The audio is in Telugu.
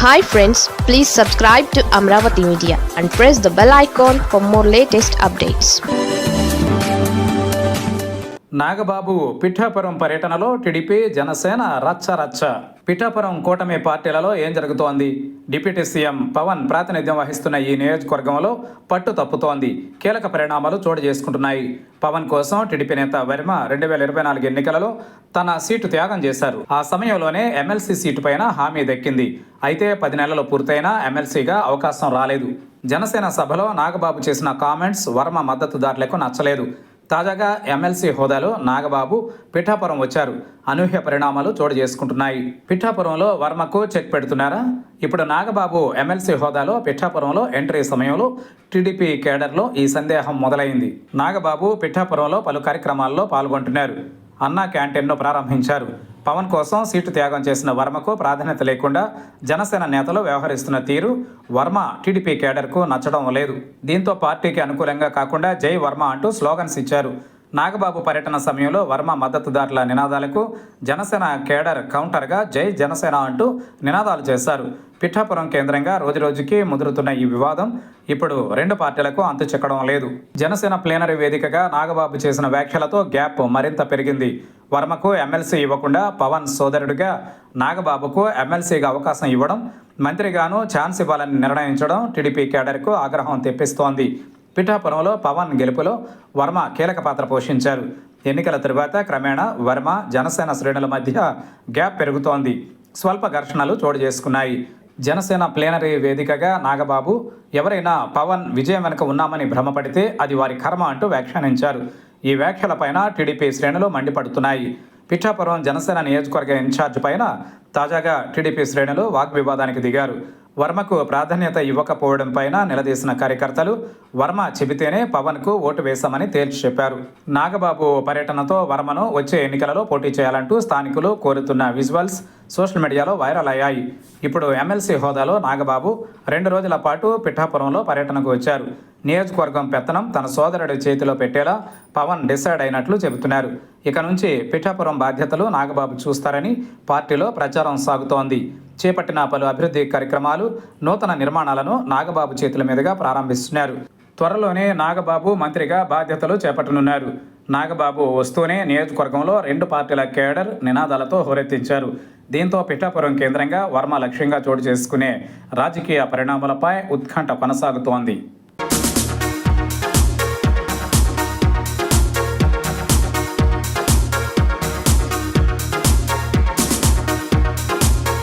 Hi friends, please subscribe to Amravati Media and press the bell icon for more latest updates. Nagababu Pithapuram పర్యటనలో టీడీపీ జనసేన రచ్చ. పిఠాపురం కూటమి పార్టీలలో ఏం జరుగుతోంది? డిప్యూటీ సీఎం పవన్ ప్రాతినిధ్యం వహిస్తున్న ఈ నియోజకవర్గంలో పట్టు తప్పుతోంది. కీలక పరిణామాలు చోటు చేసుకుంటున్నాయి. పవన్ కోసం టీడీపీ నేత వర్మ 2024 ఎన్నికలలో తన సీటు త్యాగం చేశారు. ఆ సమయంలోనే ఎమ్మెల్సీ సీటు పైన హామీ దక్కింది. అయితే 10 నెలలు పూర్తయినా ఎమ్మెల్సీగా అవకాశం రాలేదు. జనసేన సభలో నాగబాబు చేసిన కామెంట్స్ వర్మ మద్దతుదారులకు నచ్చలేదు. తాజాగా ఎమ్మెల్సీ హోదాలో నాగబాబు పిఠాపురం వచ్చారు. అనూహ్య పరిణామాలు చోటు చేసుకుంటున్నాయి. పిఠాపురంలో వర్మకు చెక్ పెడుతున్నారా? ఇప్పుడు నాగబాబు ఎమ్మెల్సీ హోదాలో పిఠాపురంలో ఎంట్రీ సమయంలో టీడీపీ కేడర్లో ఈ సందేహం మొదలైంది. నాగబాబు పిఠాపురంలో పలు కార్యక్రమాల్లో పాల్గొంటున్నారు. అన్నా క్యాంటీన్ను ప్రారంభించారు. పవన్ కోసం సీటు త్యాగం చేసిన వర్మకు ప్రాధాన్యత లేకుండా జనసేన నేతలు వ్యవహరిస్తున్న తీరు వర్మ టీడీపీ కేడర్కు నచ్చడం లేదు. దీంతో పార్టీకి అనుకూలంగా కాకుండా జై వర్మ అంటూ స్లోగన్స్ ఇచ్చారు. నాగబాబు పర్యటన సమయంలో వర్మ మద్దతుదారుల నినాదాలకు జనసేన కేడర్ కౌంటర్గా జై జనసేన అంటూ నినాదాలు చేశారు. పిఠాపురం కేంద్రంగా రోజురోజుకి ముదురుతున్న ఈ వివాదం ఇప్పుడు రెండు పార్టీలకు అంతు చిక్కడం లేదు. జనసేన ప్లేనరీ వేదికగా నాగబాబు చేసిన వ్యాఖ్యలతో గ్యాప్ మరింత పెరిగింది. వర్మకు ఎమ్మెల్సీ ఇవ్వకుండా పవన్ సోదరుడిగా నాగబాబుకు ఎమ్మెల్సీగా అవకాశం ఇవ్వడం, మంత్రిగాను ఛాన్స్ ఇవ్వాలని నిర్ణయించడం టీడీపీ కేడర్కు ఆగ్రహం తెప్పిస్తోంది. పిఠాపురంలో పవన్ గెలుపులో వర్మ కీలక పాత్ర పోషించారు. ఎన్నికల తరువాత క్రమేణా వర్మ జనసేన శ్రేణుల మధ్య గ్యాప్ పెరుగుతోంది. స్వల్ప ఘర్షణలు చోటు చేసుకున్నాయి. జనసేన ప్లేనరీ వేదికగా నాగబాబు ఎవరైనా పవన్ విజయం వెనుక ఉన్నామని భ్రమపడితే అది వారి కర్మ అంటూ వ్యాఖ్యానించారు. ఈ వ్యాఖ్యలపైన టీడీపీ శ్రేణులు మండిపడుతున్నాయి. పిఠాపురం జనసేన నియోజకవర్గ ఇన్ఛార్జ్ పైన తాజాగా టీడీపీ శ్రేణులు వాగ్వివాదానికి దిగారు. వర్మకు ప్రాధాన్యత ఇవ్వకపోవడం పైన నిలదీసిన కార్యకర్తలు వర్మ చెబితేనే పవన్కు ఓటు వేశామని తేల్చి చెప్పారు. నాగబాబు పర్యటనతో వర్మను వచ్చే ఎన్నికలలో పోటీ చేయాలంటూ స్థానికులు కోరుతున్న విజువల్స్ సోషల్ మీడియాలో వైరల్ అయ్యాయి. ఇప్పుడు ఎమ్మెల్సీ హోదాలో నాగబాబు 2 రోజుల పాటు పిఠాపురంలో పర్యటనకు వచ్చారు. నియోజకవర్గం పెత్తనం తన సోదరుడి చేతిలో పెట్టేలా పవన్ డిసైడ్ అయినట్లు చెబుతున్నారు. ఇక నుంచి పిఠాపురం బాధ్యతలు నాగబాబు చూస్తారని పార్టీలో ప్రచారం సాగుతోంది. చేపట్టిన పలు అభివృద్ధి కార్యక్రమాలు, నూతన నిర్మాణాలను నాగబాబు చేతుల మీదుగా ప్రారంభిస్తున్నారు. త్వరలోనే నాగబాబు మంత్రిగా బాధ్యతలు చేపట్టనున్నారు. నాగబాబు వస్తూనే నియోజకవర్గంలో 2 పార్టీల కేడర్ నినాదాలతో హోరెత్తించారు. దీంతో పిఠాపురం కేంద్రంగా వర్మ లక్ష్యంగా చోటు చేసుకునే రాజకీయ పరిణామాలపై ఉత్కంఠ కొనసాగుతోంది.